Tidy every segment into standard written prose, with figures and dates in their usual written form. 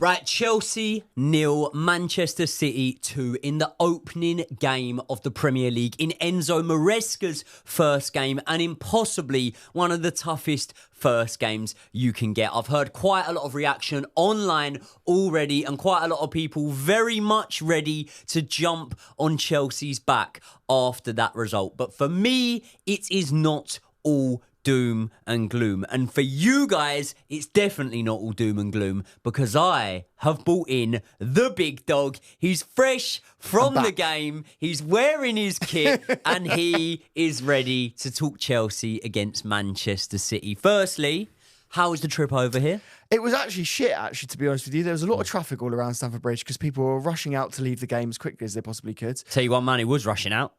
Right, Chelsea 0, Manchester City 2 in the opening game of the Premier League in Enzo Maresca's first game and in possibly one of the toughest first games you can get. I've heard quite a lot of reaction online already and quite a lot of people very much ready to jump on Chelsea's back after that result. But for me, it is not all doom and gloom. And for you guys, it's definitely not all doom and gloom because I have brought in the big dog. He's fresh from the game. He's wearing his kit and he is ready to talk Chelsea against Manchester City. Firstly, how was the trip over here? It was actually shit, to be honest with you. There was a lot of traffic all around Stamford Bridge because people were rushing out to leave the game as quickly as they possibly could. Tell you what, man, he was rushing out.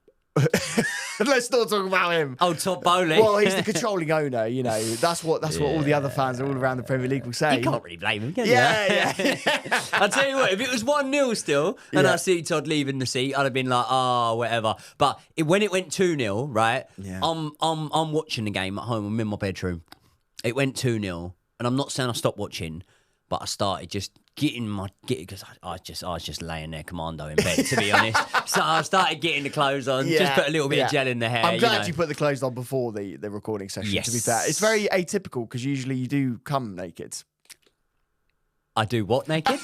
Let's not talk about him. Oh, Todd Bowley. Well, he's the controlling owner, you know. That's what all the other fans all around the Premier League will say. You can't really blame him, can you? Yeah. I'll tell you what, if it was 1-0 still, and I see Todd leaving the seat, I'd have been like, whatever. But when it went 2-0, right, I'm watching the game at home. I'm in my bedroom. It went 2-0, and I'm not saying I stopped watching, but I started just because I was just laying there commando in bed, to be honest. So I started getting the clothes on, just put a little bit of gel in the hair. I'm glad you put the clothes on before the recording session, to be fair. It's very atypical because usually you do come naked. I do what naked?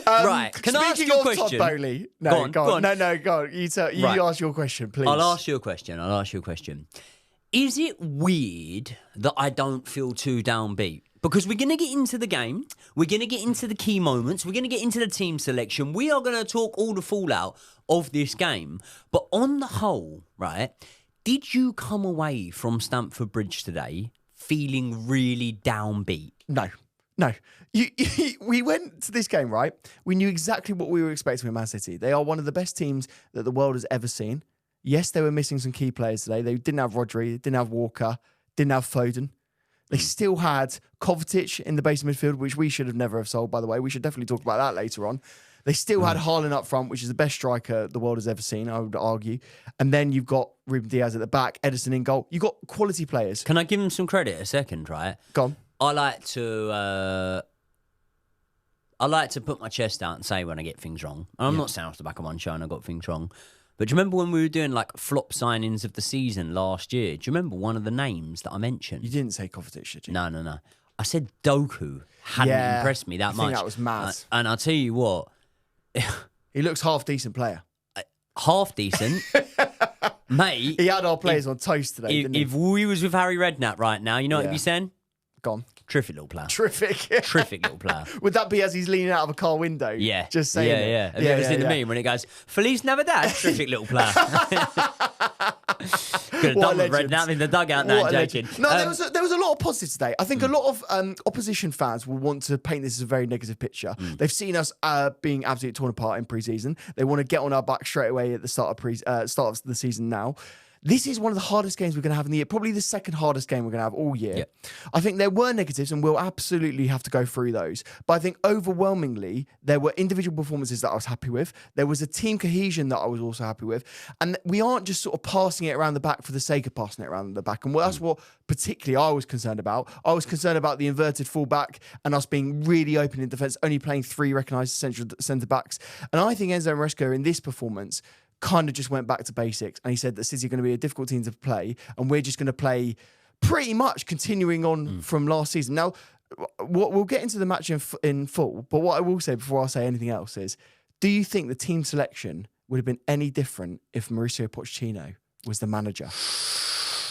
Right. Can I ask you a question? Todd Bowley. No, go on. No, go on. You ask your question, please. I'll ask you a question. Is it weird that I don't feel too downbeat? Because we're going to get into the game. We're going to get into the key moments. We're going to get into the team selection. We are going to talk all the fallout of this game. But on the whole, right, did you come away from Stamford Bridge today feeling really downbeat? No. We went to this game, right? We knew exactly what we were expecting with Man City. They are one of the best teams that the world has ever seen. Yes, they were missing some key players today. They didn't have Rodri, they didn't have Walker, didn't have Foden. They still had Kovacic in the base of midfield, which we should have never have sold, by the way. We should definitely talk about that later on. They still had Haaland up front, which is the best striker the world has ever seen, I would argue. And then you've got Ruben Diaz at the back, Ederson in goal. You've got quality players. Can I give him some credit a second, right? Go on. I like to put my chest out and say when I get things wrong. And I'm not saying off the back of one show and I got things wrong. But do you remember when we were doing like flop signings of the season last year? Do you remember one of the names that I mentioned? You didn't say Kovacic, did you? No. I said Doku hadn't impressed me that much. I think that was mad. And I'll tell you what. He looks half-decent player. Half decent? Mate. He had our players on toast today, didn't he? If we was with Harry Redknapp right now, you know what he'd be saying? Gone. Terrific little player. Terrific little player. Would that be as he's leaning out of a car window? Yeah. Just saying it. Yeah. Have you ever seen the meme when it goes, Feliz Navidad? Terrific little player. Could have done with Redknapp in the dugout now, joking. No, there was a lot of positives today. I think a lot of opposition fans will want to paint this as a very negative picture. They've seen us being absolutely torn apart in pre-season. They want to get on our back straight away at the start of the season now. This is one of the hardest games we're going to have in the year, probably the second hardest game we're going to have all year. Yep. I think there were negatives and we'll absolutely have to go through those. But I think overwhelmingly, there were individual performances that I was happy with. There was a team cohesion that I was also happy with. And we aren't just sort of passing it around the back for the sake of passing it around the back. And that's what particularly I was concerned about. I was concerned about the inverted fullback and us being really open in defence, only playing 3 recognised central centre-backs. And I think Enzo Maresca in this performance kind of just went back to basics, and he said that City are going to be a difficult team to play, and we're just going to play pretty much continuing on from last season. Now, we'll get into the match in full, but what I will say before I say anything else is, do you think the team selection would have been any different if Mauricio Pochettino was the manager?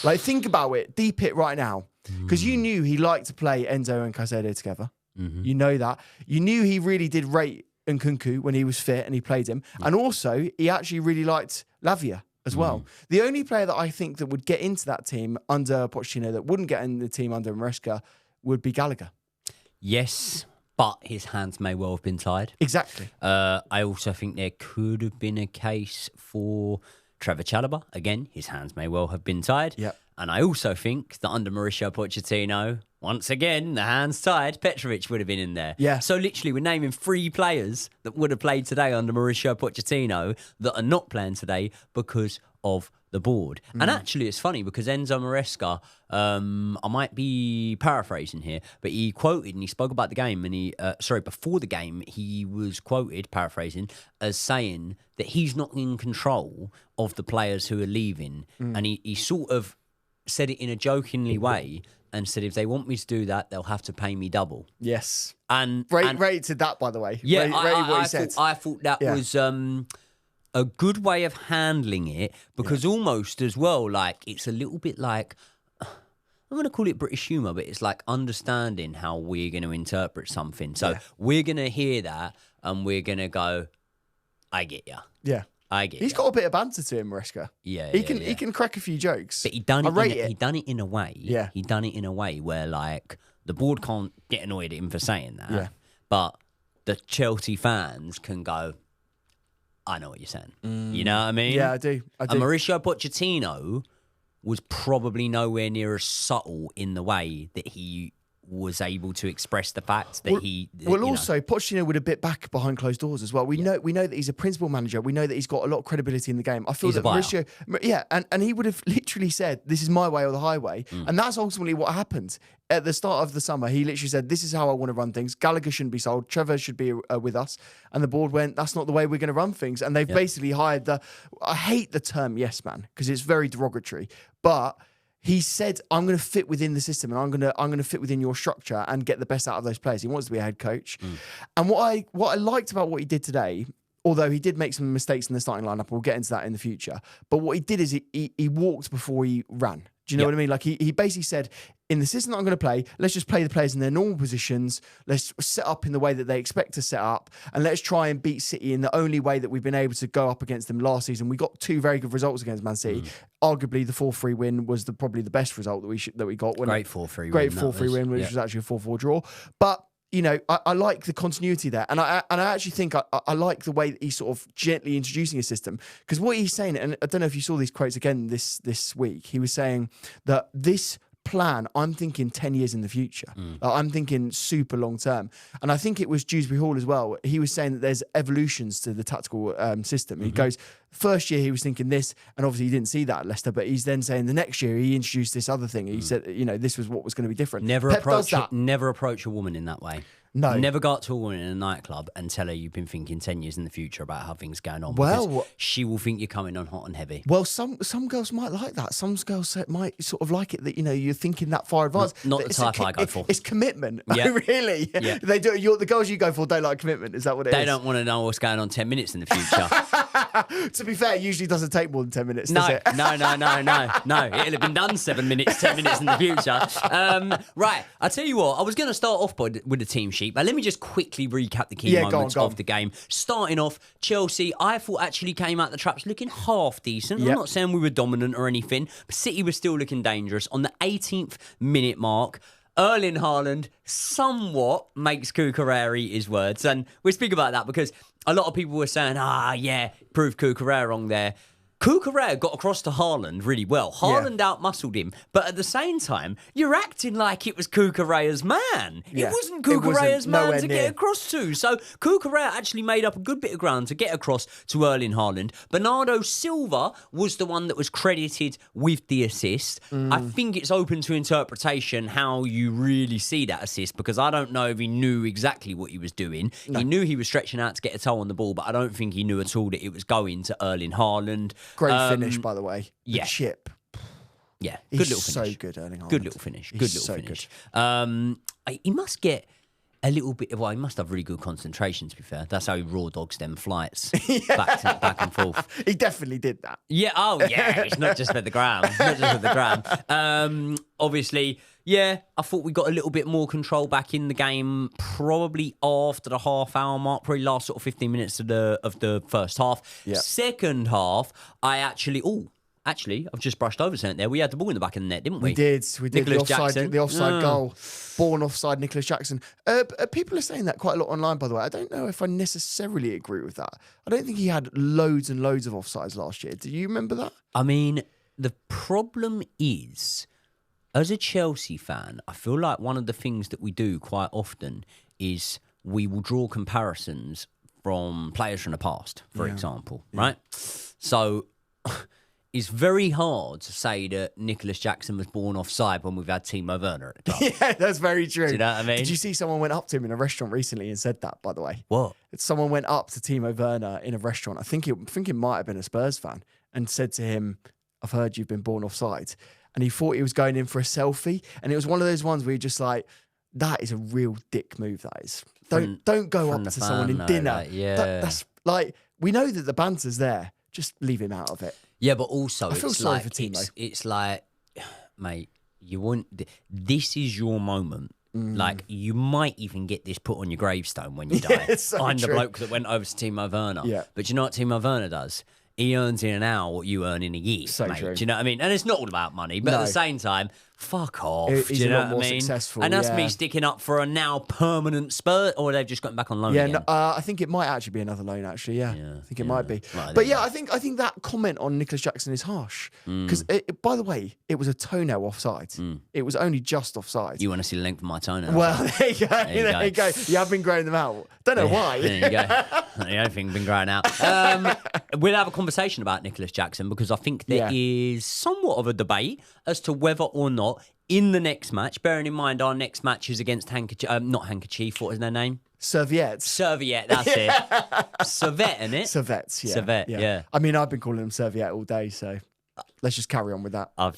Like, think about it, deep it right now, because you knew he liked to play Enzo and Caicedo together. You know that. You knew he really did rate Nkunku when he was fit and he played him. And also, he actually really liked Lavia as well. The only player that I think that would get into that team under Pochettino that wouldn't get in the team under Maresca would be Gallagher. Yes, but his hands may well have been tied. Exactly. I also think there could have been a case for Trevor Chalobah. Again, his hands may well have been tied. Yep. And I also think that under Mauricio Pochettino, once again, the hands tied. Petrovic would have been in there. Yeah. So literally, we're naming 3 players that would have played today under Mauricio Pochettino that are not playing today because of the board. And actually, it's funny because Enzo Maresca, I might be paraphrasing here, but he quoted and he spoke about the game and before the game, he was quoted, paraphrasing, as saying that he's not in control of the players who are leaving. And he sort of said it in a jokingly way and said, if they want me to do that, they'll have to pay me double. Yes. And rated that, by the way. Yeah, I thought that was a good way of handling it because almost as well, like, it's a little bit like, I'm going to call it British humour, but it's like understanding how we're going to interpret something. So we're going to hear that and we're going to go, I get ya. Yeah. I get He's got a bit of banter to him, Maresca. Yeah, He can crack a few jokes. But he done it in a way. Yeah. He done it in a way where, like, the board can't get annoyed at him for saying that. Yeah. But the Chelsea fans can go, I know what you're saying. You know what I mean? Yeah, I do. And Mauricio Pochettino was probably nowhere near as subtle in the way that he was able to express the fact that also Pochettino would have bit back behind closed doors as well. We know that he's a principal manager. We know that he's got a lot of credibility in the game. I feel that Mauricio, and he would have literally said, "This is my way or the highway," and that's ultimately what happened at the start of the summer. He literally said, "This is how I want to run things. Gallagher shouldn't be sold. Trevor should be with us," and the board went, "That's not the way we're going to run things." And they've basically hired I hate the term "yes man" because it's very derogatory, but he said, "I'm going to fit within the system, and I'm going to fit within your structure and get the best out of those players." He wants to be a head coach, and what I liked about what he did today, although he did make some mistakes in the starting lineup, we'll get into that in the future. But what he did is he walked before he ran. Do you know what I mean? Like he basically said, in the system that I'm going to play, let's just play the players in their normal positions. Let's set up in the way that they expect to set up, and let's try and beat City in the only way that we've been able to go up against them last season. We got 2 very good results against Man City. Arguably, the 4-3 win was probably the best result that we got. Great 4-3 win. Great 4-3 win, which was actually a 4-4 draw. But you know, I like the continuity there, and I actually think I like the way that he's sort of gently introducing a system, because what he's saying, and I don't know if you saw these quotes again this week, he was saying that this plan, I'm thinking 10 years in the future. I'm thinking super long term. And I think it was Dewsbury Hall as well. He was saying that there's evolutions to the tactical system. He goes, first year he was thinking this, and obviously he didn't see that at Leicester, but he's then saying the next year he introduced this other thing. He said, you know, this was what was going to be different. Never approach a woman in that way. No. Never go up to a woman in a nightclub and tell her you've been thinking 10 years in the future about how things are going on. Well, because she will think you're coming on hot and heavy. Well, some girls might like that. Some girls might sort of like it that, you know, you're thinking that far advanced. Not the type I go for. It's commitment. Yeah. Really? Yeah. They do. The girls you go for don't like commitment. Is that what it is? They don't want to know what's going on 10 minutes in the future. To be fair, it usually doesn't take more than 10 minutes, does it? No. It'll have been done 7 minutes, 10 minutes in the future. Right. I'll tell you what, I was going to start off with the team sheet, but let me just quickly recap the key moments of the game. Starting off, Chelsea, I thought actually came out the traps looking half decent. I'm not saying we were dominant or anything, but City was still looking dangerous. On the 18th minute mark, Erling Haaland somewhat makes Cucurella his words. And we speak about that because a lot of people were saying, prove Cucurella wrong there. Cucurella got across to Haaland really well. Haaland out-muscled him. But at the same time, you're acting like it was Cucurella's man. Yeah. It wasn't Cucurella's man to near. get across to. So Cucurella actually made up a good bit of ground to get across to Erling Haaland. Bernardo Silva was the one that was credited with the assist. I think it's open to interpretation how you really see that assist, because I don't know if he knew exactly what he was doing. No. He knew he was stretching out to get a toe on the ball, but I don't think he knew at all that it was going to Erling Haaland. Great finish, by the way. Yeah. The chip. Yeah, He's good little finish. So good, Erling Haaland. Good little finish. He's Good little so finish. Good. He must get a little bit. Well, he must have really good concentration. To be fair, that's how he raw dogs them flights back and forth. He definitely did that. Yeah. Oh, yeah. It's not just for the gram. Not just for the gram. Obviously. Yeah, I thought we got a little bit more control back in the game, probably after the half-hour mark, probably last sort of 15 minutes of the first half. Yeah. Second half, Actually, I've just brushed over something there. We had the ball in the back of the net, didn't we? We did. Nicholas Jackson. The offside goal. Born offside, Nicholas Jackson. People are saying that quite a lot online, by the way. I don't know if I necessarily agree with that. I don't think he had loads and loads of offsides last year. Do you remember that? I mean, the problem is... As a Chelsea fan, I feel like one of the things that we do quite often is we will draw comparisons from players from the past, for example, right? So it's very hard to say that Nicholas Jackson was born offside when we've had Timo Werner at the club. Yeah, that's very true. Do you know what I mean? Did you see someone went up to him in a restaurant recently and said that, by the way? What? Someone went up to Timo Werner in a restaurant. I think it might have been a Spurs fan, and said to him, "I've heard you've been born offside." And he thought he was going in for a selfie. And it was one of those ones where you're just like, that is a real dick move, that is. Don't go up to someone in dinner. Like, yeah. That's like, we know that the banter's there. Just leave him out of it. Yeah, but also I feel it's sorry like for Timo. it's like, mate, you want this is your moment. Like, you might even get this put on your gravestone when you die. So I'm the true. bloke that went over to Timo Werner. Yeah. But you know what Timo Werner does? He earns in an hour what you earn in a year, So mate. true. Do you know what I mean? And it's not all about money, but at No. the same time, fuck off. He's do you a know lot what more I mean? successful, And that's yeah. me sticking up for a now permanent Spurs, or they've just gotten back on loan Yeah, again. no, I think it might actually be another loan. Actually, yeah, I think it might be. Right, But yeah, I think that comment on Nicholas Jackson is harsh because, by the way, it was a toenail offside. It was only just offside. You want to see the length of my toenails? Well, there you go. There you go. You have been growing them out. Don't know why. There you go. The only thing been growing out. We'll have a conversation about Nicholas Jackson because I think there is somewhat of a debate as to whether or not in the next match, bearing in mind our next match is against not Handkerchief, what is their name? Serviettes. Serviette, that's it. Servette, isn't it? Servettes, yeah. Servette, yeah. I mean, I've been calling them serviette all day, so let's just carry on with that. I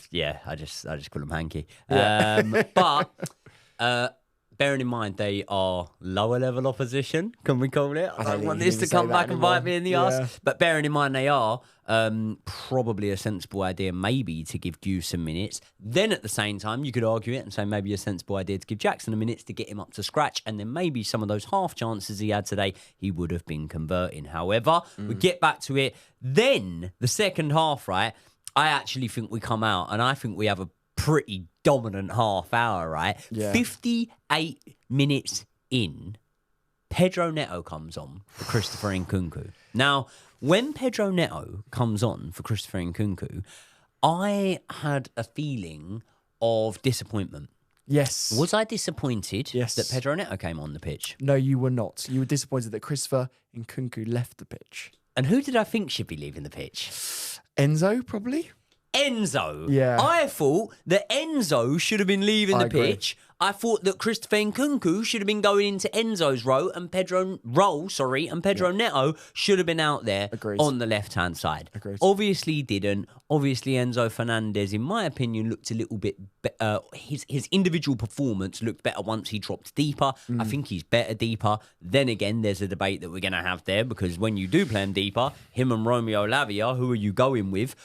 just call them hanky. Yeah. But bearing in mind they are lower level opposition, can we call it? I don't want this to come back and bite me in the arse. But bearing in mind they are probably a sensible idea maybe to give Due some minutes. Then at the same time you could argue it and say maybe a sensible idea to give Jackson a minute to get him up to scratch, and then maybe some of those half chances he had today he would have been converting. However, we get back to it. Then the second half, right? I actually think we come out and I think we have a pretty dominant half hour, right? Yeah. 58 minutes in, Pedro Neto comes on for Christopher Nkunku. Now, when Pedro Neto comes on for Christopher Nkunku, I had a feeling of disappointment. Yes. Was I disappointed Yes. that Pedro Neto came on the pitch? No, you were not. You were disappointed that Christopher Nkunku left the pitch. And who did I think should be leaving the pitch? Enzo, probably? Enzo. Yeah. I thought that Enzo should have been leaving I the agree. pitch. I thought that Christopher Nkunku should have been going into Enzo's role and Pedro Neto should have been out there Agreed. on the left-hand side. Agreed. Obviously he didn't. Obviously Enzo Fernandez, in my opinion, looked a little bit... his individual performance looked better once he dropped deeper. I think he's better deeper. Then again, there's a debate that we're going to have there because when you do play him deeper, him and Romeo Lavia, who are you going with?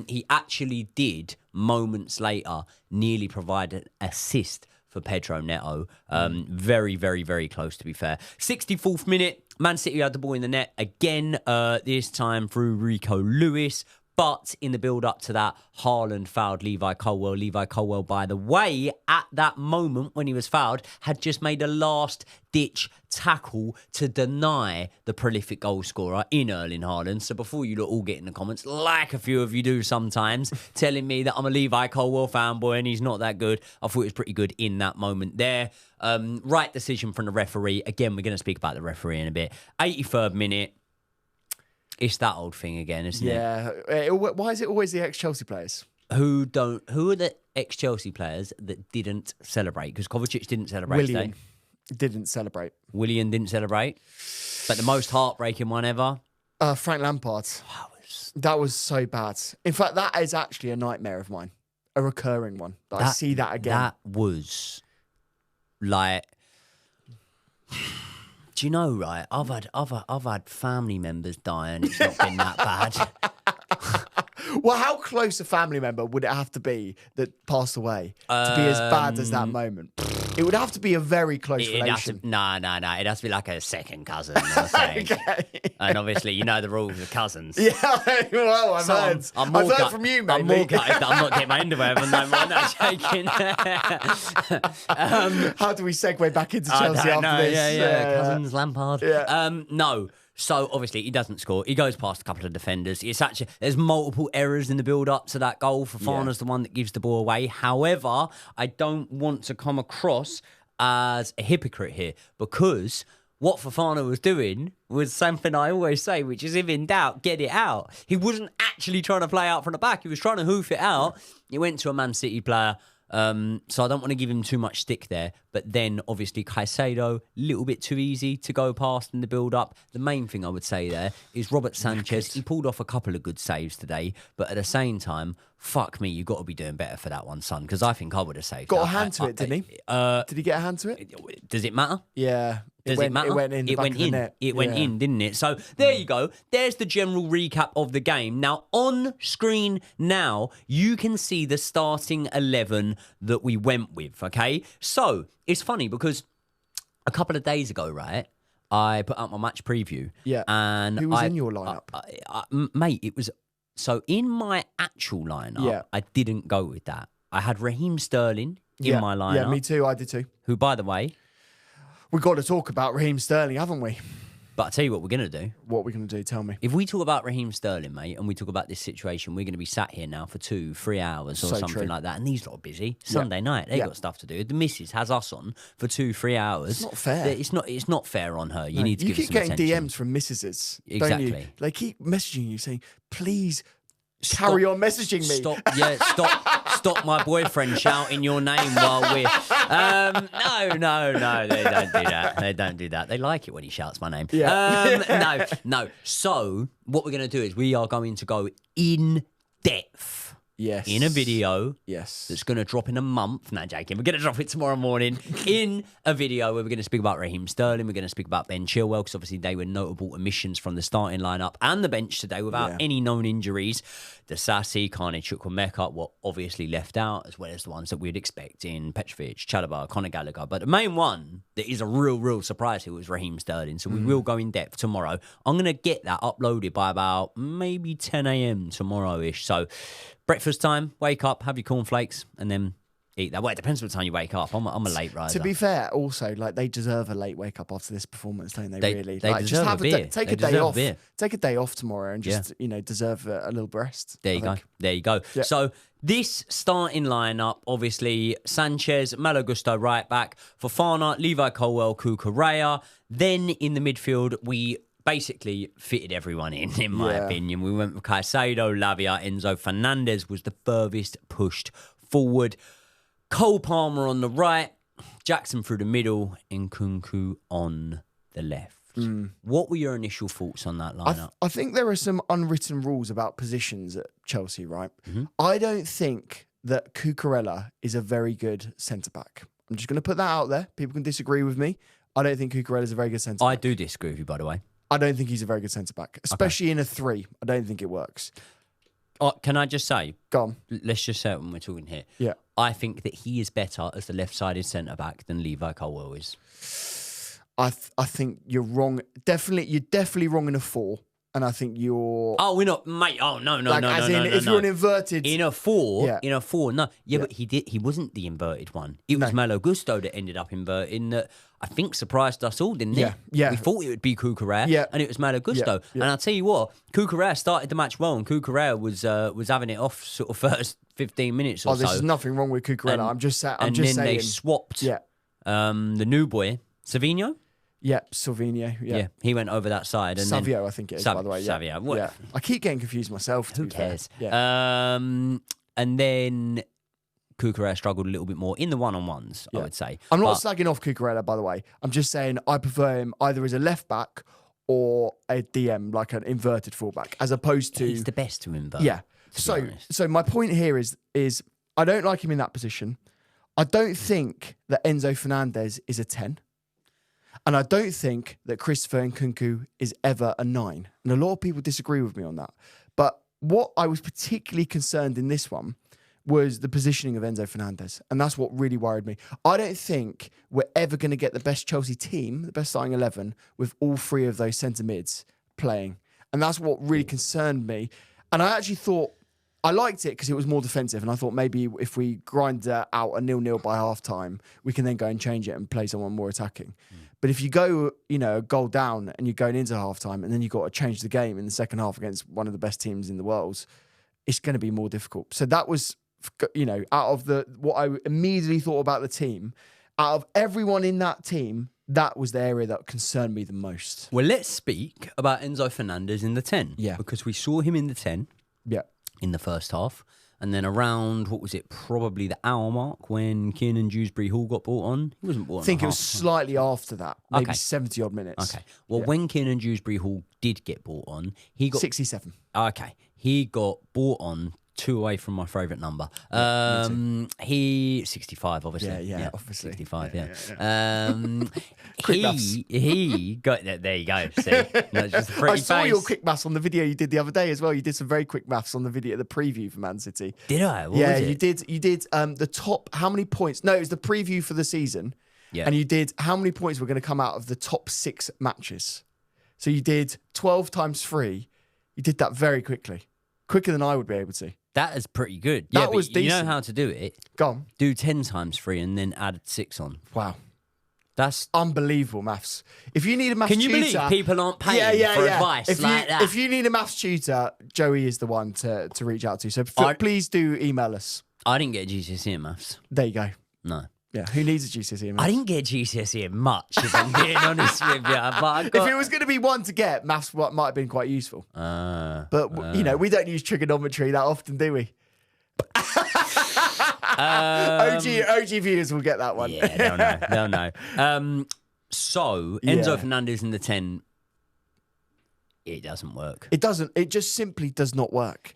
He actually did, moments later, nearly provide an assist for Pedro Neto. Very, very, very close, to be fair. 64th minute, Man City had the ball in the net again, this time through Rico Lewis. But in the build-up to that, Haaland fouled Levi Colwill. Levi Colwill, by the way, at that moment when he was fouled, had just made a last-ditch tackle to deny the prolific goal scorer in Erling Haaland. So before you all get in the comments, like a few of you do sometimes, telling me that I'm a Levi Colwill fanboy and he's not that good, I thought it was pretty good in that moment there. Right decision from the referee. Again, we're going to speak about the referee in a bit. 83rd minute. It's that old thing again, isn't it? Yeah. Why is it always the ex-Chelsea players? Who are the ex-Chelsea players that didn't celebrate? Because Kovacic didn't celebrate Willian today. didn't celebrate. Willian didn't celebrate. But the most heartbreaking one ever. Frank Lampard. That was so bad. In fact, that is actually a nightmare of mine. A recurring one. I see that again. That was like... Do you know, right? I've had family members die and it's not been that bad. Well, how close a family member would it have to be that passed away to be as bad as that moment? It would have to be a very close relation. No. It has to be like a second cousin or something. Okay. And obviously, you know the rules of cousins. Yeah, well, I've heard. I've heard from you, mate. I'm more gutted that I'm not getting my underwear on no more. No, shaking. How do we segue back into Chelsea after this? Yeah. Cousins, Lampard. Yeah. No. So obviously he doesn't score. He goes past a couple of defenders. There's multiple errors in the build-up to that goal. Fofana's the one that gives the ball away. However, I don't want to come across as a hypocrite here, because what Fofana was doing was something I always say, which is, if in doubt, get it out. He wasn't actually trying to play out from the back. He was trying to hoof it out. He went to a Man City player. So I don't want to give him too much stick there. But then, obviously, Caicedo, a little bit too easy to go past in the build-up. The main thing I would say there is Robert Sanchez. He pulled off a couple of good saves today. But at the same time, fuck me, you've got to be doing better for that one, son. Because I think I would have saved Got that. a hand to it, didn't he? Did he get a hand to it? Does it matter? Yeah. Does it matter? It went in. It went in, didn't it? So there you go. There's the general recap of the game. Now, on screen now, you can see the starting 11 that we went with, okay? So it's funny because a couple of days ago, right, I put out my match preview. Yeah. And who was in your lineup? Mate, it was... So in my actual lineup, I didn't go with that. I had Raheem Sterling in my lineup. Yeah, me too. I did too. Who, by the way... We've got to talk about Raheem Sterling, haven't we? But I'll tell you what we're going to do. What are we going to do? Tell me. If we talk about Raheem Sterling, mate, and we talk about this situation, we're going to be sat here now for 2-3 hours or something like that. And these lot are busy. Sunday night, they got stuff to do. The missus has us on for 2-3 hours. It's not fair. It's not fair on her. You need to give her some attention. You keep getting DMs from missuses, exactly. Don't you? They keep messaging you saying, please carry on messaging me. Stop my boyfriend shouting your name while we're... No, they don't do that. They don't do that. They like it when he shouts my name. Yeah. No. So what we're going to do is we are going to go in depth. Yes. In a video. Yes. That's going to drop in a month. No, joking. We're going to drop it tomorrow morning in a video where we're going to speak about Raheem Sterling. We're going to speak about Ben Chilwell, because obviously they were notable omissions from the starting lineup and the bench today without any known injuries. Dasasi, Carney, Chukwuemeka were obviously left out, as well as the ones that we'd expect in Petrovic, Chalobah, Conor Gallagher. But the main one that is a real surprise here was Raheem Sterling. So we will go in depth tomorrow. I'm going to get that uploaded by about maybe 10 a.m. tomorrow-ish. So breakfast time, wake up, have your cornflakes, and then eat that. Well, it depends what time you wake up. I'm a late riser. To be fair, also, like, they deserve a late wake up after this performance, don't they? Really, they like, deserve just have a beer. Take a day off. Take a day off tomorrow and just deserve a little rest. There you go. Yeah. So this starting lineup, obviously, Sanchez, Malo Gusto right back, Fofana, Levi Colwill, Cucurella. Then in the midfield, we basically fitted everyone in my opinion. We went with Caicedo, Lavia, Enzo. Fernandez was the furthest pushed forward. Cole Palmer on the right, Jackson through the middle, and Nkunku on the left. What were your initial thoughts on that lineup? I think there are some unwritten rules about positions at Chelsea, right? I don't think that Cucurella is a very good centre-back. I'm just going to put that out there. People can disagree with me. I don't think Cucurella is a very good centre-back. I do disagree with you, by the way. I don't think he's a very good centre-back, especially in a 3. I don't think it works. Can I just say? Go on. Let's just say it when we're talking here. Yeah. I think that he is better as the left-sided centre-back than Levi Colwill is. I think you're wrong. You're definitely wrong in a 4. And I think you're... Oh, we're not... Mate, no. If you're an inverted... In a 4, no. Yeah, but he wasn't the inverted one. It was Malo Gusto that ended up inverting that, I think, surprised us all, didn't it? Yeah. We thought it would be Cucurella, and it was Malo Gusto. And I'll tell you what, Cucurella started the match well, and Cucurella was having it off sort of first 15 minutes or so. There's nothing wrong with Cucurella. I'm just saying. Then they swapped the new boy, Savinho. Yeah, Silvino. Yeah, he went over that side. And Savio, I think it is, by the way. Savio. Yeah. I keep getting confused myself. Who cares? Yeah. And then Cucurella struggled a little bit more in the one-on-ones, I would say. I'm not slagging off Cucurella, by the way. I'm just saying I prefer him either as a left-back or a DM, like an inverted fullback, as opposed to... He's the best to invert. Yeah. So my point here is I don't like him in that position. I don't think that Enzo Fernandez is a 10. And I don't think that Christopher Nkunku is ever a 9. And a lot of people disagree with me on that. But what I was particularly concerned in this one was the positioning of Enzo Fernandez. And that's what really worried me. I don't think we're ever going to get the best Chelsea team, the best starting 11, with all 3 of those centre mids playing. And that's what really concerned me. And I actually thought I liked it because it was more defensive, and I thought maybe if we grind out a 0-0 by half time, we can then go and change it and play someone more attacking. But if you go, a goal down and you're going into half time, and then you've got to change the game in the second half against one of the best teams in the world, it's going to be more difficult. So that was, out of what I immediately thought about the team, out of everyone in that team, that was the area that concerned me the most. Well, let's speak about Enzo Fernandez in the 10. Yeah. Because we saw him in the 10. Yeah. In the first half. And then around, probably the hour mark when Kiernan Dewsbury-Hall got brought on. He wasn't brought on. I think it was slightly after that, maybe 70 odd minutes. Okay. Well, when Kiernan Dewsbury-Hall did get brought on, he got 67. Okay. He got brought on 2 away from my favourite number. He 65, obviously. Yeah, obviously. 65, Quick maths. he got there. You go. See, no, just a pretty I saw face. your quick maths on the video you did the other day as well. You did some very quick maths on the video, the preview for Man City. Did I? What was it? You did. You did the top. How many points? No, it was the preview for the season. Yeah. And you did how many points were going to come out of the top 6 matches. So you did 12 times 3. You did that very quickly, quicker than I would be able to. That is pretty good. That was decent. You know decent. how to do it. Go on. Do 10 times 3 and then add 6 on. Wow. That's unbelievable maths. If you need a maths tutor... Can you believe people aren't paying for advice that? If you need a maths tutor, Joey is the one to reach out to. So please do email us. I didn't get a GCSE in maths. There you go. No. Yeah, who needs a GCSE in maths? I didn't get GCSE in much, if I'm being honest with you. But if it was going to be one to get, maths might have been quite useful. But, we don't use trigonometry that often, do we? OG viewers will get that one. Yeah, they'll know. So, Enzo Fernandez in the 10, it doesn't work. It doesn't. It just simply does not work.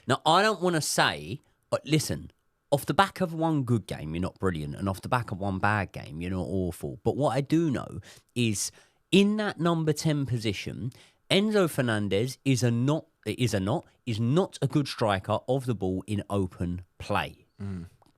Now, I don't want to say, but listen, off the back of one good game, you're not brilliant. And off the back of one bad game, you're not awful. But what I do know is in that number 10 position, Enzo Fernandez is not a good striker of the ball in open play.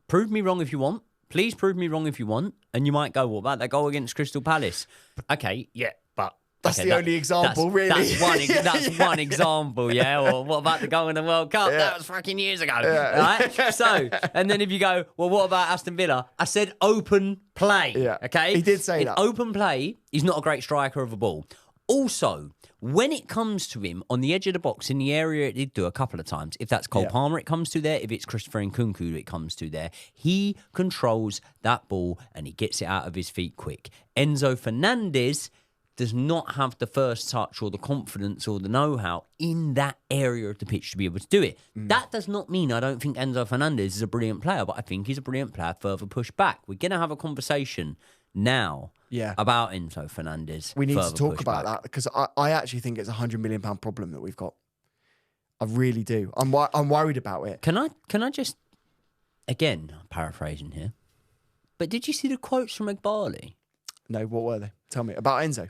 Prove me wrong if you want. Please prove me wrong if you want. And you might go, what about that goal against Crystal Palace? Okay, yeah, but... That's the only example, really. That's one example, yeah? Or what about the goal in the World Cup? Yeah. That was fucking years ago, right? So, and then if you go, well, what about Aston Villa? I said open play, okay? He did say that. Open play, he's not a great striker of a ball. Also, when it comes to him on the edge of the box in the area it did do a couple of times, if that's Cole Palmer it comes to there, if it's Christopher Nkunku it comes to there, he controls that ball and he gets it out of his feet quick. Enzo Fernandez does not have the first touch or the confidence or the know-how in that area of the pitch to be able to do it. That does not mean I don't think Enzo Fernandez is a brilliant player, but I think he's a brilliant player further pushed back. We're going to have a conversation now about Enzo Fernandez. We need to talk about that because I actually think it's £100 million problem that we've got. I really do. I'm worried about it. Can I just, again, paraphrasing here, but did you see the quotes from Igbali? No, what were they? Tell me. About Enzo?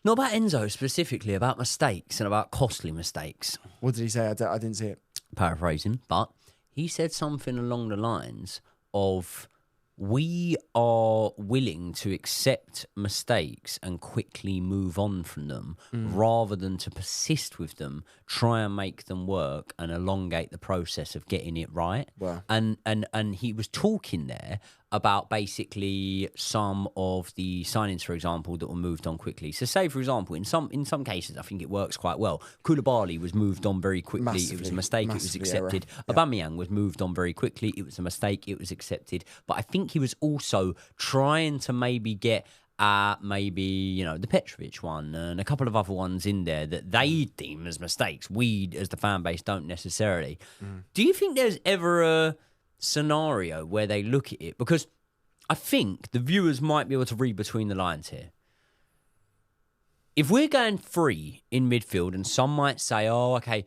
Not about Enzo specifically, about mistakes and about costly mistakes. What did he say? I didn't see it. Paraphrasing, but he said something along the lines of, we are willing to accept mistakes and quickly move on from them rather than to persist with them, try and make them work and elongate the process of getting it right. Wow. And he was talking there about basically some of the signings, for example, that were moved on quickly. So say, for example, in some cases, I think it works quite well. Koulibaly was moved on very quickly. Massively, it was a mistake. It was accepted. Aubameyang was moved on very quickly. It was a mistake. It was accepted. But I think he was also trying to maybe get the Petrovic one and a couple of other ones in there that they deem as mistakes. We, as the fan base, don't necessarily. Do you think there's ever a scenario where they look at it? Because I think the viewers might be able to read between the lines here. If we're going free in midfield, and some might say, okay,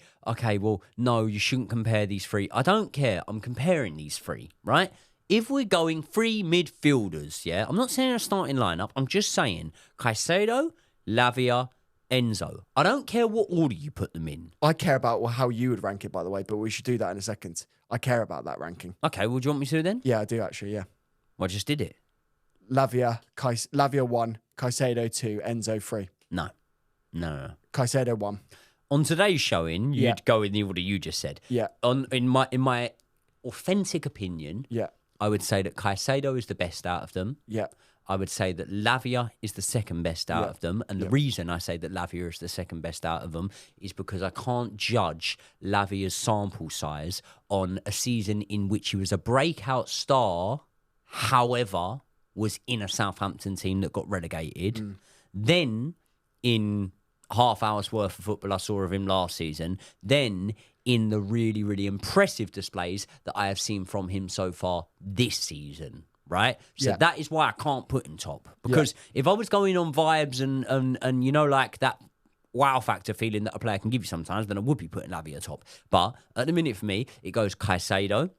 well, no, you shouldn't compare these three. I don't care. I'm comparing these three, right? If we're going free midfielders, I'm not saying a starting lineup. I'm just saying Caicedo, Lavia, Enzo. I don't care what order you put them in. I care about how you would rank it, by the way, but we should do that in a second. I care about that ranking. Okay, well, do you want me to then? Yeah, I do actually, yeah. Well, I just did it. Lavia 1, Caicedo 2, Enzo 3. No. Caicedo 1. on today's showing, you'd go in the order you just said. Yeah. In my authentic opinion, Yeah. I would say that Caicedo is the best out of them. Yeah. I would say that Lavia is the second best out of them. And the reason I say that Lavia is the second best out of them is because I can't judge Lavia's sample size on a season in which he was a breakout star, however, was in a Southampton team that got relegated. Then, in half hour's worth of football I saw of him last season, then in the really, really impressive displays that I have seen from him so far this season. Right? So that is why I can't put him top. Because if I was going on vibes and you know, like that wow factor feeling that a player can give you sometimes, then I would be putting Lavia top. But at the minute for me, it goes Caicedo,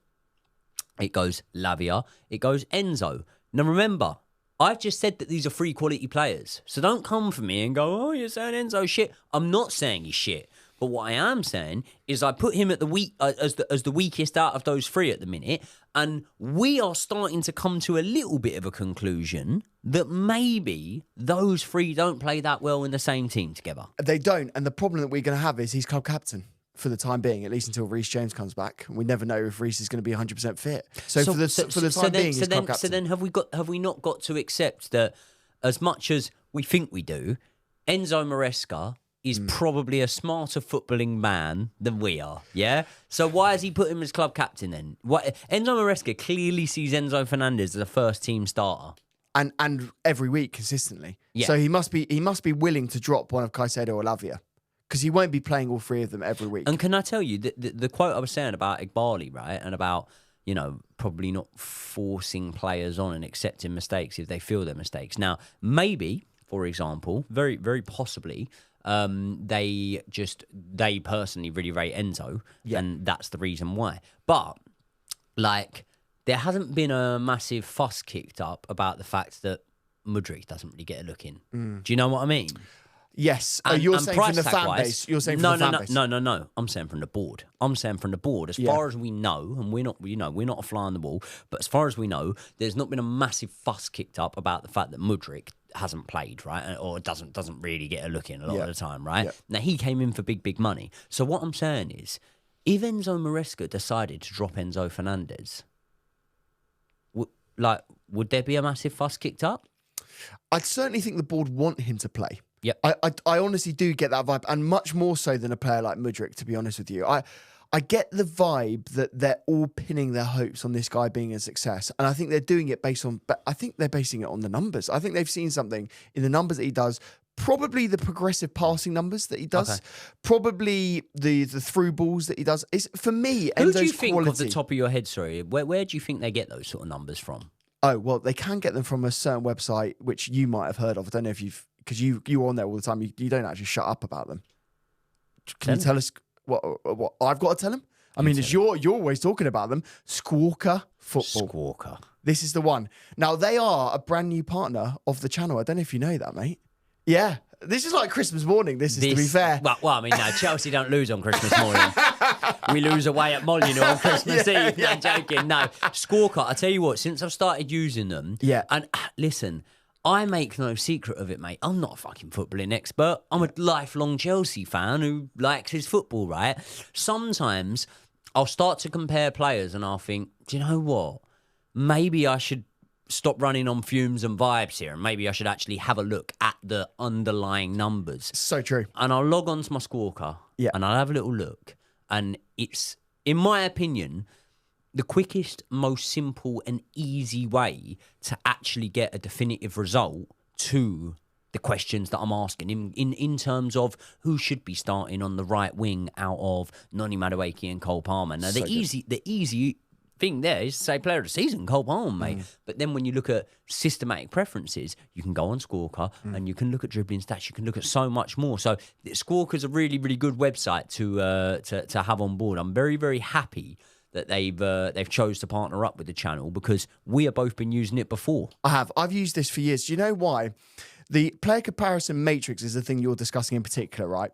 it goes Lavia, it goes Enzo. Now remember, I've just said that these are three quality players. So don't come for me and go, oh, you're saying Enzo shit. I'm not saying he's shit. But what I am saying is I put him at the as the weakest out of those three at the minute, and we are starting to come to a little bit of a conclusion that maybe those three don't play that well in the same team together. They don't, and the problem that we're going to have is he's club captain for the time being, at least until Reece James comes back. We never know if Reece is going to be 100% fit. So for the time being, he's club captain. So then have we not got to accept that as much as we think we do, Enzo Maresca is probably a smarter footballing man than we are, yeah? So why has he put him as club captain then? Enzo Maresca clearly sees Enzo Fernandez as a first-team starter. And every week, consistently. Yeah. So he must be willing to drop one of Caicedo or Lavia, because he won't be playing all three of them every week. And can I tell you, the quote I was saying about Igbali, right, and about, you know, probably not forcing players on and accepting mistakes if they feel they're mistakes. Now, maybe, for example, very, very possibly, they personally really rate Enzo, and that's the reason why. But like, there hasn't been a massive fuss kicked up about the fact that Mudryk doesn't really get a look in. Do you know what I mean? Yes. You're saying from the fan base. You're saying from the fan base. No. I'm saying from the board. As far as we know, and we're not a fly on the wall, but as far as we know, there's not been a massive fuss kicked up about the fact that Mudryk hasn't played, right? Or doesn't really get a look in a lot of the time, right? Yeah. Now, he came in for big money. So what I'm saying is, if Enzo Maresca decided to drop Enzo Fernandez, would there be a massive fuss kicked up? I certainly think the board want him to play. Yep. I honestly do get that vibe, and much more so than a player like Mudryk, to be honest with you. I get the vibe that they're all pinning their hopes on this guy being a success. And I think they're doing it I think they're basing it on the numbers. I think they've seen something in the numbers that he does, probably the progressive passing numbers that he does, probably the through balls that he does. For me, who Enzo's do you think quality, off the top of your head, sorry, where do you think they get those sort of numbers from? Oh, well, they can get them from a certain website, which you might have heard of. I don't know if because you're on there all the time. You don't actually shut up about them. Can you tell us what I've got to tell him? I mean, you're always talking about them. Squawker Football. Squawker. This is the one. Now, they are a brand new partner of the channel. I don't know if you know that, mate. Yeah. This is like Christmas morning, to be fair. Well, I mean, no, Chelsea don't lose on Christmas morning. We lose away at Molineux on Christmas Eve. No, I'm joking. No. Squawker, I tell you what, since I've started using them, and listen, I make no secret of it, mate. I'm not a fucking footballing expert. I'm a lifelong Chelsea fan who likes his football, right? Sometimes I'll start to compare players and I'll think, do you know what? Maybe I should stop running on fumes and vibes here, and maybe I should actually have a look at the underlying numbers. So true. And I'll log on to my Squawker, and I'll have a little look. And it's, in my opinion, the quickest, most simple and easy way to actually get a definitive result to the questions that I'm asking in terms of who should be starting on the right wing out of Noni Madueke and Cole Palmer. Now, the easy thing there is to say player of the season, Cole Palmer, mate. But then when you look at systematic preferences, you can go on Squawker and you can look at dribbling stats. You can look at so much more. So Squawker's a really, really good website to have on board. I'm very, very happy that they've chose to partner up with the channel, because we have both been using it before. I've used this for years. Do you know why? The player comparison matrix is the thing you're discussing in particular, right?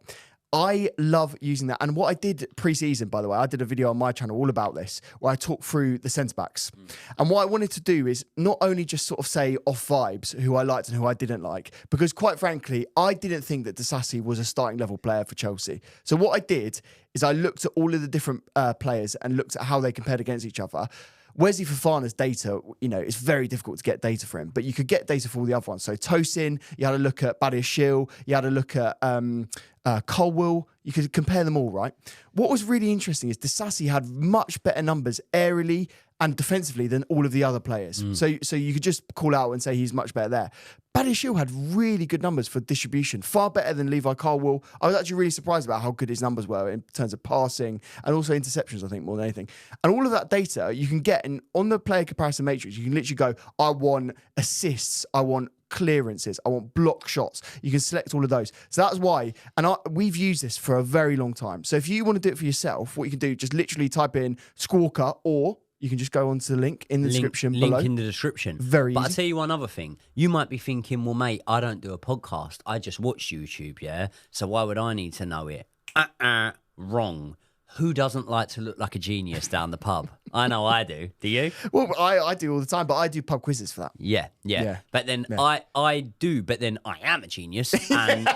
I love using that. And what I did pre-season, by the way, I did a video on my channel all about this, where I talked through the centre-backs. And what I wanted to do is not only just sort of say off vibes who I liked and who I didn't like, because quite frankly, I didn't think that Disasi was a starting level player for Chelsea. So what I did is I looked at all of the different players and looked at how they compared against each other. Wesley Fofana's data, it's very difficult to get data for him, but you could get data for all the other ones. So Tosin, you had a look at Badiashile, you had a look at Colwill. You could compare them all, right? What was really interesting is Disasi had much better numbers aerially and defensively than all of the other players. So you could just call out and say he's much better there. Badiashile had really good numbers for distribution, far better than Levi Colwill. I was actually really surprised about how good his numbers were in terms of passing and also interceptions, I think, more than anything. And all of that data you can get on the player comparison matrix. You can literally go, I want assists, I want clearances, I want block shots. You can select all of those. So that's why, and we've used this for a very long time. So if you want to do it for yourself, what you can do, just literally type in Squawker, or you can just go onto the link in the description below. Link in the description. Very But easy. I'll tell you one other thing. You might be thinking, well, mate, I don't do a podcast. I just watch YouTube, yeah? So why would I need to know it? Wrong. Who doesn't like to look like a genius down the pub? I know I do. Do you? Well, I do all the time, but I do pub quizzes for that. Yeah. But then I do, but then I am a genius and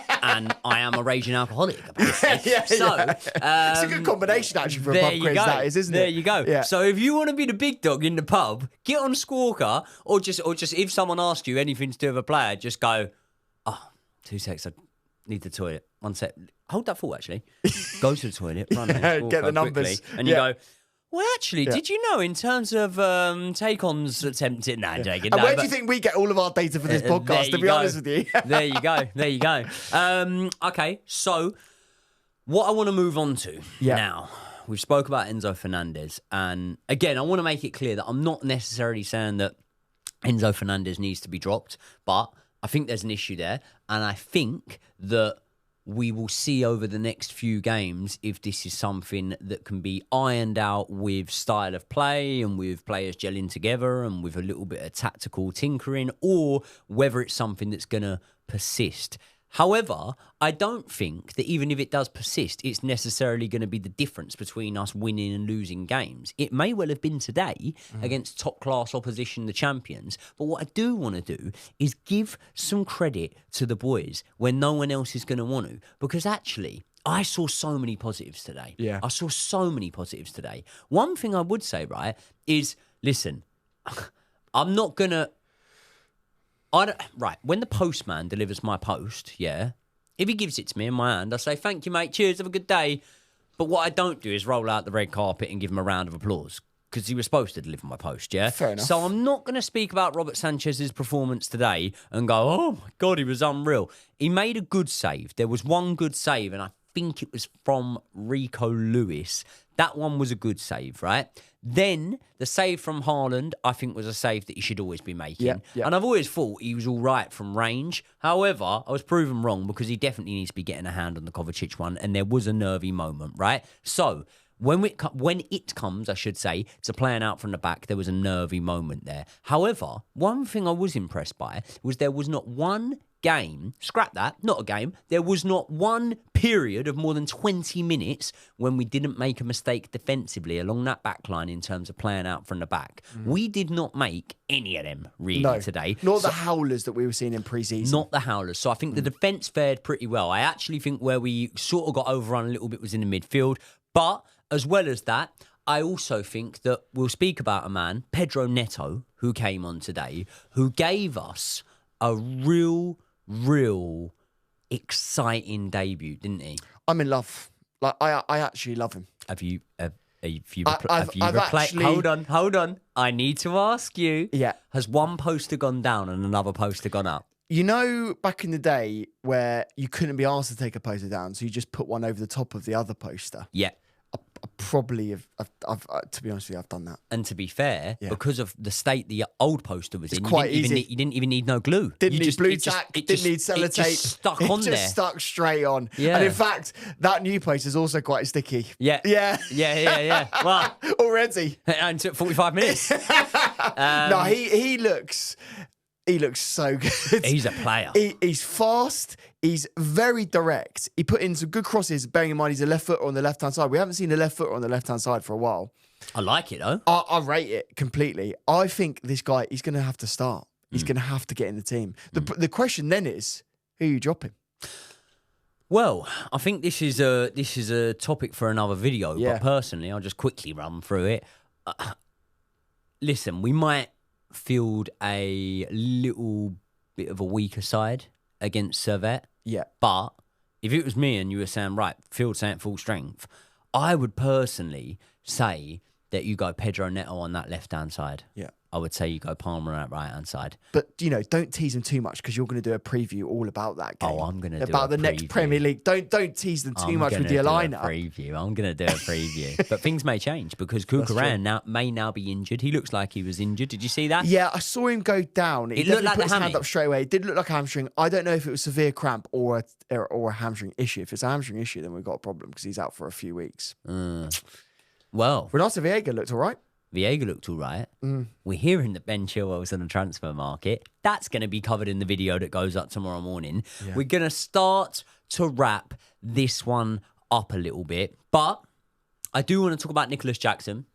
I am a raging alcoholic about it. It's a good combination actually for a pub quiz, that is, isn't it? There you go. Yeah. So if you want to be the big dog in the pub, get on Squawker, or just if someone asks you anything to do with a player, just go, 2 secs, I need the toilet. 1 sec. Hold that thought, actually. Go to the toilet, run there, get the numbers. quickly, and you go, well, actually, did you know in terms of Take-On's attempted... Nah, Jagan. And where do you think we get all of our data for this podcast, to be honest with you? There you go. Okay, so what I want to move on to now, we've spoke about Enzo Fernandez, and again, I want to make it clear that I'm not necessarily saying that Enzo Fernandez needs to be dropped, but I think there's an issue there, and I think that we will see over the next few games if this is something that can be ironed out with style of play and with players gelling together and with a little bit of tactical tinkering, or whether it's something that's going to persist. However, I don't think that even if it does persist, it's necessarily going to be the difference between us winning and losing games. It may well have been today against top-class opposition, the champions. But what I do want to do is give some credit to the boys when no one else is going to want to. Because actually, I saw so many positives today. Yeah. I saw so many positives today. One thing I would say, right, is, listen, I'm not going to... Right, when the postman delivers my post, if he gives it to me in my hand, I say, thank you, mate, cheers, have a good day. But what I don't do is roll out the red carpet and give him a round of applause, because he was supposed to deliver my post, Fair enough. So I'm not going to speak about Robert Sanchez's performance today and go, oh, my God, he was unreal. He made a good save. There was one good save, and I think it was from Rico Lewis. That one was a good save, right? Then the save from Haaland, I think, was a save that he should always be making. Yeah. And I've always thought he was all right from range. However, I was proven wrong because he definitely needs to be getting a hand on the Kovacic one, and there was a nervy moment, right? So when it comes, I should say, to playing out from the back, there was a nervy moment there. However, one thing I was impressed by was there was not one game, scrap that, not a game, there was not one period of more than 20 minutes when we didn't make a mistake defensively along that back line in terms of playing out from the back. We did not make any of them really today. Not the howlers that we were seeing in pre-season. Not the howlers. So I think the defence fared pretty well. I actually think where we sort of got overrun a little bit was in the midfield. But as well as that, I also think that we'll speak about a man, Pedro Neto, who came on today, who gave us a real exciting debut, didn't he? I'm in love. Like I actually love him. Have you actually... Hold on. I need to ask you. Yeah. Has one poster gone down and another poster gone up? You know, back in the day where you couldn't be asked to take a poster down, so you just put one over the top of the other poster. Yeah. I probably have, I've to be honest with you, I've done that. And to be fair, because of the state the old poster was in, quite easy. You didn't even need no glue. Didn't need blue tack, didn't need sellotape. It just stuck on there. It just stuck straight on. Yeah. And in fact, that new poster is also quite sticky. Yeah. Well, already. And took 45 minutes. No, he looks He looks so good. He's a player. He's fast. He's very direct. He put in some good crosses, bearing in mind he's a left footer on the left-hand side. We haven't seen a left footer on the left-hand side for a while. I like it, though. I rate it completely. I think this guy, he's going to have to start. He's going to have to get in the team. The question then is, who are you dropping? Well, I think this is a topic for another video. Yeah. But personally, I'll just quickly run through it. Listen, we might field a little bit of a weaker side against Servette. Yeah. But if it was me and you were saying, right, field saying full strength, I would personally say that you go Pedro Neto on that left-hand side. Yeah. I would say you go Palmer on that right-hand side. But, don't tease them too much because you're going to do a preview all about that game. Oh, I'm going to do about a the next preview. Premier League. Don't tease them too much with your lineup. I'm going to do a preview. But things may change because Kukuran may now be injured. He looks like he was injured. Did you see that? Yeah, I saw him go down. He looked like put his a hand hammy. up straight away. It did look like a hamstring. I don't know if it was severe cramp or a hamstring issue. If it's a hamstring issue, then we've got a problem because he's out for a few weeks. Well, Renato Viega looked all right. Viega looked all right. We're hearing that Ben Chilwell's on the transfer market. That's going to be covered in the video that goes up tomorrow morning. Yeah. We're going to start to wrap this one up a little bit. But I do want to talk about Nicholas Jackson.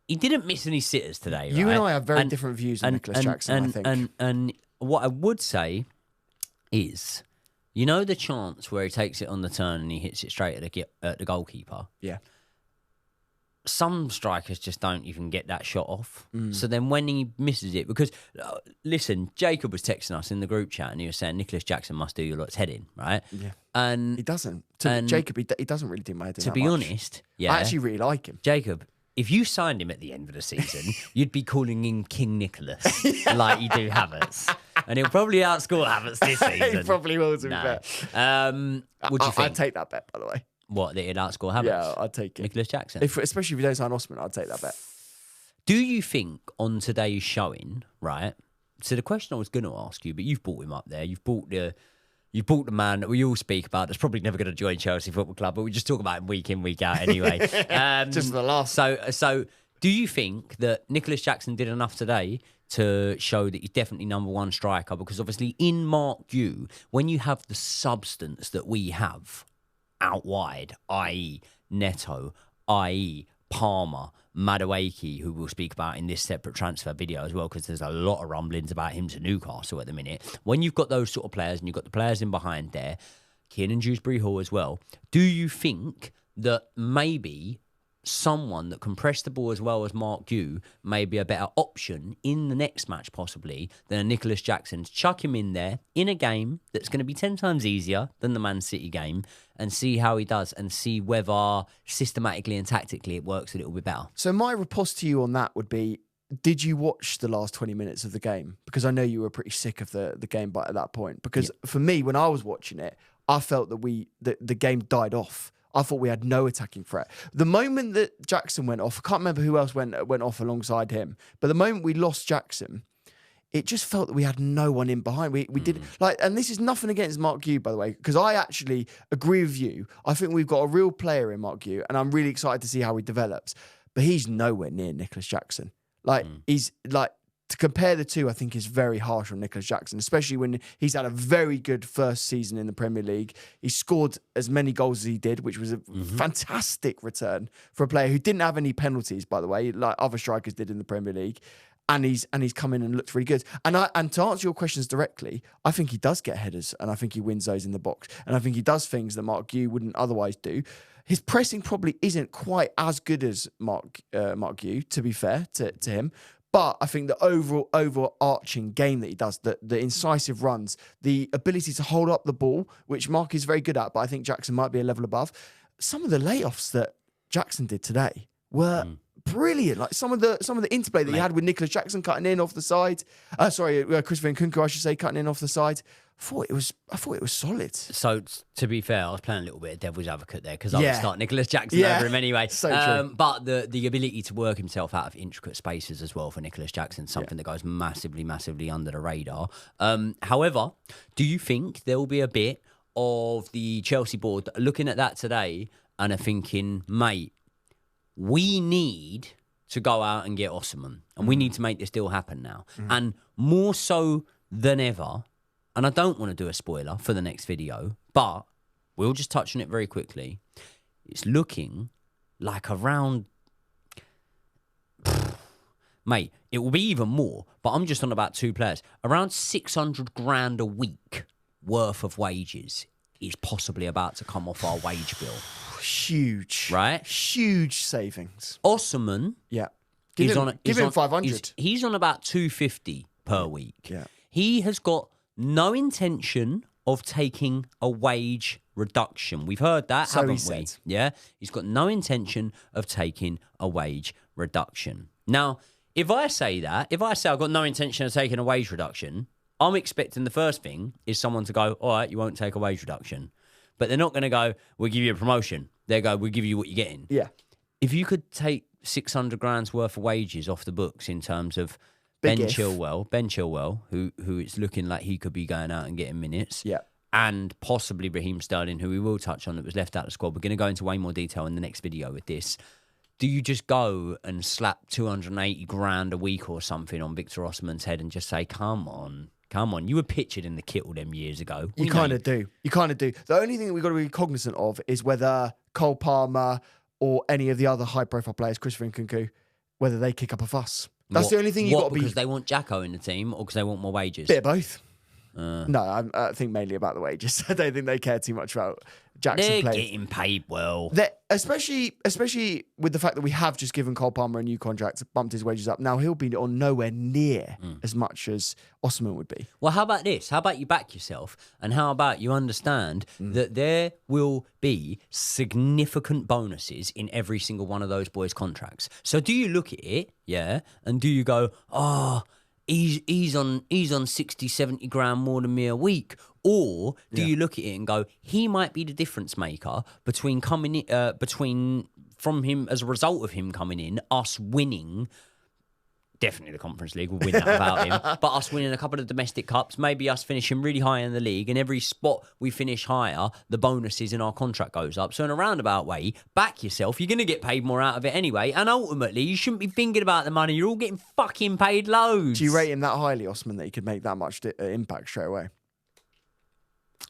He didn't miss any sitters today, You right? and I have very different views on Nicholas Jackson, I think. And what I would say is, the chance where he takes it on the turn and he hits it straight at the goalkeeper? Yeah. Some strikers just don't even get that shot off. So then when he misses it, because, listen, Jacob was texting us in the group chat and he was saying Nicholas Jackson must do your lot's heading, right? Yeah. And he doesn't. Jacob, he doesn't really do my heading. To be honest, yeah. I actually really like him. Jacob, if you signed him at the end of the season, you'd be calling him King Nicholas like you do Havertz. And he'll probably outscore Havertz this season. He probably will, to be fair. What do you think? I'd take that bet, by the way. What, that he'd outscore Havertz? Yeah, I'd take it. Nicholas Jackson? Especially if you don't sign Osman, I'd take that bet. Do you think on today's showing, right? So the question I was going to ask you, but you've brought him up there. You've brought the man that we all speak about that's probably never going to join Chelsea Football Club, but we just talk about him week in, week out anyway. Just the last. So do you think that Nicholas Jackson did enough today to show that he's definitely number one striker? Because obviously in Mark Yu, when you have the substance that we have out wide, i.e. Neto, i.e. Palmer, Madueke, who we'll speak about in this separate transfer video as well, because there's a lot of rumblings about him to Newcastle at the minute. When you've got those sort of players and you've got the players in behind there, Kiernan Dewsbury Hall as well, do you think that maybe someone that can press the ball as well as Mark Yu may be a better option in the next match possibly than a Nicholas Jackson? Chuck him in there in a game that's going to be 10 times easier than the Man City game and see how he does and see whether systematically and tactically it works a little bit better. So my riposte to you on that would be, did you watch the last 20 minutes of the game? Because I know you were pretty sick of the game at that point. Because for me, when I was watching it, I felt that the game died off. I thought we had no attacking threat. The moment that Jackson went off, I can't remember who else went off alongside him, but the moment we lost Jackson, it just felt that we had no one in behind. We did and this is nothing against Mark Yu, by the way, because I actually agree with you. I think we've got a real player in Mark Yu, and I'm really excited to see how he develops. But he's nowhere near Nicholas Jackson. He's to compare the two, I think is very harsh on Nicholas Jackson, especially when he's had a very good first season in the Premier League. He scored as many goals as he did, which was a fantastic return for a player who didn't have any penalties, by the way, like other strikers did in the Premier League. And he's come in and looked really good. And to answer your questions directly, I think he does get headers, and I think he wins those in the box, and I think he does things that Mark Yu wouldn't otherwise do. His pressing probably isn't quite as good as Mark Yu, to be fair to him. But I think the overarching game that he does, the incisive runs, the ability to hold up the ball, which Mark is very good at, but I think Jackson might be a level above. Some of the layoffs that Jackson did today were brilliant. Like some of the interplay that he had with Nicholas Jackson cutting in off the side. Christopher Nkunku, I should say, cutting in off the side. I thought it was solid. So to be fair, I was playing a little bit of devil's advocate there because I would start Nicholas Jackson over him anyway. So true. But the ability to work himself out of intricate spaces as well for Nicholas Jackson, something that goes massively, massively under the radar. However, do you think there will be a bit of the Chelsea board that are looking at that today and are thinking, mate, we need to go out and get Osimhen. And we need to make this deal happen now. And more so than ever, and I don't want to do a spoiler for the next video, but we'll just touch on it very quickly. It's looking like around... Mate, it will be even more, but I'm just on about 2 players. Around 600 grand a week worth of wages is possibly about to come off our wage bill. Huge. Right? Huge savings. Osimhen... Yeah. Give him 500. He's on about 250 per week. Yeah. He has got no intention of taking a wage reduction. We've heard that, So he haven't we? said. Yeah. He's got no intention of taking a wage reduction. Now, if I say I've got no intention of taking a wage reduction, I'm expecting the first thing is someone to go, all right, you won't take a wage reduction. But they're not going to go, we'll give you a promotion. They go, we'll give you what you're getting. Yeah. If you could take 600 grand's worth of wages off the books in terms of Big Ben if. Chilwell, who it's looking like he could be going out and getting minutes, Yeah. and possibly Raheem Sterling, who we will touch on, that was left out of the squad. We're going to go into way more detail in the next video with this. Do you just go and slap 280 grand a week or something on Victor Osimhen's head and just say, come on? You were pictured in the kit all them years ago. You kind of do. The only thing that we've got to be cognizant of is whether Cole Palmer or any of the other high-profile players, Christopher Nkunku, whether they kick up a fuss. That's the only thing you've got to be... Because they want Jacko in the team or because they want more wages? Bit of both. No, I think mainly about the wages. I don't think they care too much about Jackson They're playing. getting paid well. Especially with the fact that we have just given Cole Palmer a new contract, bumped his wages up. Now he'll be on nowhere near as much as Osimhen would be. Well, how about this? How about you back yourself? And how about you understand that there will be significant bonuses in every single one of those boys' contracts? So do you look at it, yeah, and do you go, oh, he's on 60, 70 grand more than me a week? Or do you look at it and go, he might be the difference maker between coming in, from him as a result of him coming in, us winning, definitely the Conference League, we'll win that without him, but us winning a couple of domestic cups, maybe us finishing really high in the league, and every spot we finish higher, the bonuses in our contract goes up. So in a roundabout way, back yourself, you're going to get paid more out of it anyway, and ultimately, you shouldn't be thinking about the money, you're all getting fucking paid loads. Do you rate him that highly, Osimhen, that he could make that much impact straight away?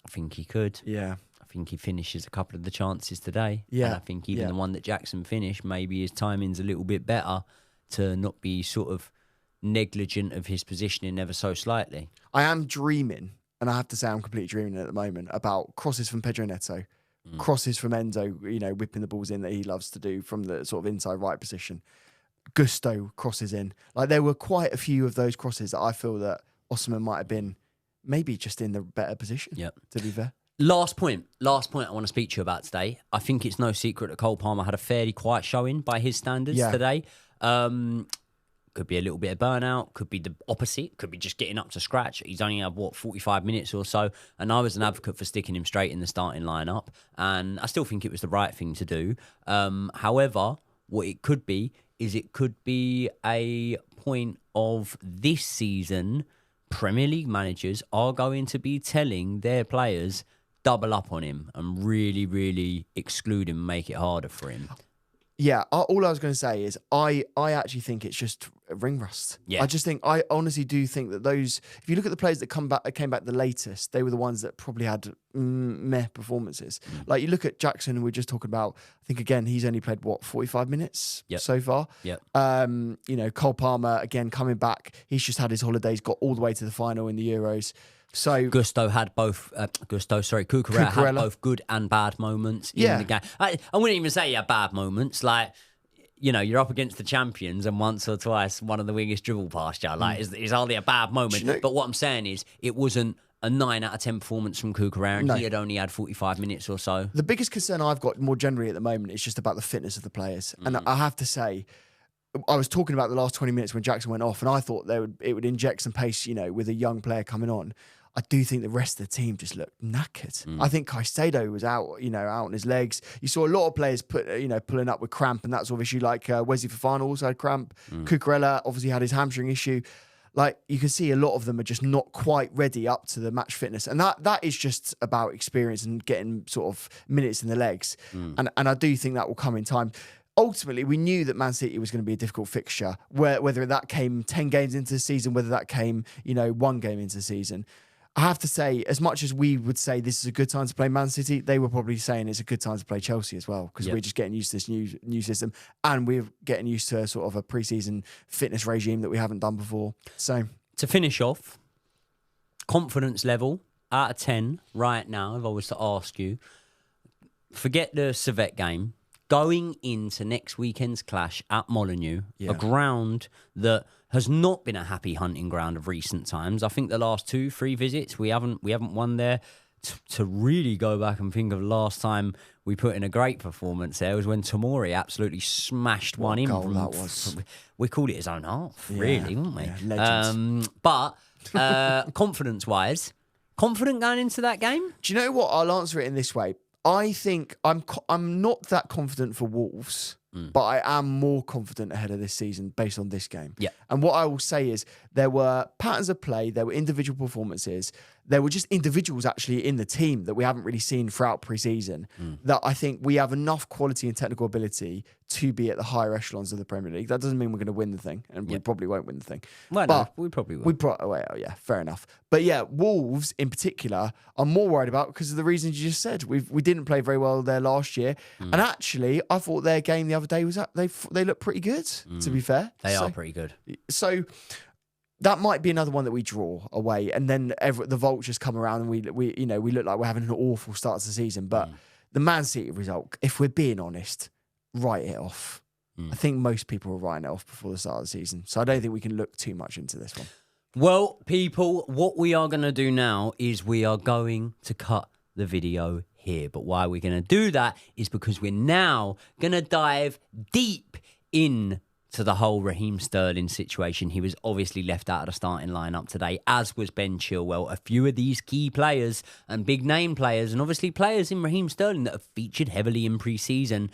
I think he could. Yeah. I think he finishes a couple of the chances today. Yeah. And I think even the one that Jackson finished, maybe his timing's a little bit better to not be sort of negligent of his positioning ever so slightly. I am dreaming, and I have to say I'm completely dreaming at the moment, about crosses from Pedro Neto, crosses from Enzo, whipping the balls in that he loves to do from the sort of inside right position. Gusto crosses in. Like, there were quite a few of those crosses that I feel that Osimhen might have been maybe just in the better position, to be fair. Last point I want to speak to you about today. I think it's no secret that Cole Palmer had a fairly quiet showing by his standards today. Could be a little bit of burnout, could be the opposite, could be just getting up to scratch. He's only had, 45 minutes or so, and I was an advocate for sticking him straight in the starting lineup, and I still think it was the right thing to do. However, what it could be is it could be a point of this season, Premier League managers are going to be telling their players, double up on him and really, really exclude him and make it harder for him. Yeah, all I was going to say is I actually think it's just ring rust. Yeah. I honestly do think that those, if you look at the players that came back the latest, they were the ones that probably had meh performances. Like, you look at Jackson, and we're just talking about, I think again, he's only played 45 minutes so far. Yep. Cole Palmer, again, coming back, he's just had his holidays, got all the way to the final in the Euros. So Cucurella had both good and bad moments in the game. I wouldn't even say he had bad moments. Like, you're up against the champions, and once or twice one of the wingers dribble past you. Like, it's hardly a bad moment. But what I'm saying is, it wasn't a 9 out of 10 performance from Cucurella, and he had only had 45 minutes or so. The biggest concern I've got more generally at the moment is just about the fitness of the players. And I have to say, I was talking about the last 20 minutes when Jackson went off, and I thought it would inject some pace, with a young player coming on. I do think the rest of the team just looked knackered. I think Caicedo was out on his legs. You saw a lot of players pulling up with cramp and that sort of issue. Like Wesley Fofana also had cramp. Cucurella obviously had his hamstring issue. Like, you can see a lot of them are just not quite ready up to the match fitness, and that is just about experience and getting sort of minutes in the legs. And I do think that will come in time. ultimately, we knew that Man City was going to be a difficult fixture, whether that came 10 games into the season, whether that came, 1 game into the season. I have to say, as much as we would say this is a good time to play Man City, they were probably saying it's a good time to play Chelsea as well, because we're just getting used to this new system, and we're getting used to sort of a pre-season fitness regime that we haven't done before. So to finish off, confidence level out of 10 right now, if I was to ask you, forget the Servette game, going into next weekend's clash at Molineux, a ground that has not been a happy hunting ground of recent times. I think the last 2-3 visits we haven't won there. To really go back and think of last time we put in a great performance there was when Tomori absolutely smashed one in. Goal that was. We called it his own half, really, didn't we? Yeah, legends. But confidence-wise, confident going into that game? Do you know what? I'll answer it in this way. I think I'm not that confident for Wolves, but I am more confident ahead of this season based on this game. Yeah. And what I will say is there were patterns of play, there were individual performances, there were just individuals actually in the team that we haven't really seen throughout pre-season that I think we have enough quality and technical ability to be at the higher echelons of the Premier League. That doesn't mean we're going to win the thing, and we probably won't win the thing. Well, but no, we probably will. Yeah, fair enough. But yeah, Wolves in particular, I'm more worried about because of the reasons you just said. We didn't play very well there last year, and actually, I thought their game the other day was they looked pretty good. To be fair, they are pretty good. So that might be another one that we draw away, and then the vultures come around, and we look like we're having an awful start to the season. But the Man City result, if we're being honest, write it off. I think most people are writing it off before the start of the season, so I don't think we can look too much into this one. Well, people, what we are going to do now is we are going to cut the video here. But why we're going to do that is because we're now going to dive deep in to the whole Raheem Sterling situation. He was obviously left out of the starting lineup today, as was Ben Chilwell. A few of these key players and big name players, and obviously players in Raheem Sterling that have featured heavily in pre-season,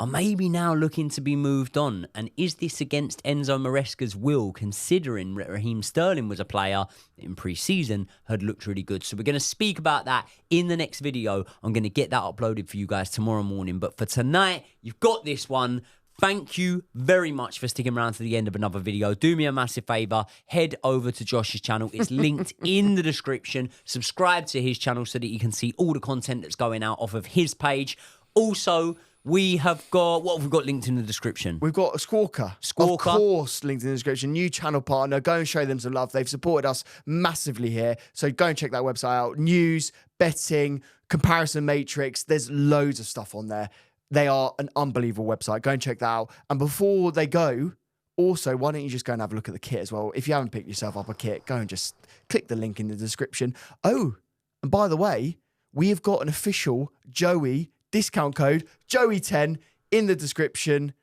are maybe now looking to be moved on. And is this against Enzo Maresca's will, considering Raheem Sterling was a player in pre-season had looked really good? So we're going to speak about that in the next video. I'm going to get that uploaded for you guys tomorrow morning. But for tonight, you've got this one. Thank you very much for sticking around to the end of another video. Do me a massive favour. Head over to Josh's channel. It's linked in the description. Subscribe to his channel so that you can see all the content that's going out off of his page. Also, we have got, what have we got linked in the description? We've got Squawker. Of course, linked in the description. New channel partner. Go and show them some love. They've supported us massively here. So go and check that website out. News, betting, comparison matrix. There's loads of stuff on there. They are an unbelievable website. Go and check that out. And before they go, also, why don't you just go and have a look at the kit as well? If you haven't picked yourself up a kit, go and just click the link in the description. Oh, and by the way, we have got an official Joey discount code, Joey10, in the description.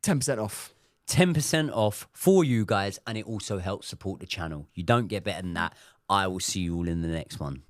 10% off. 10% off for you guys, and it also helps support the channel. You don't get better than that. I will see you all in the next one.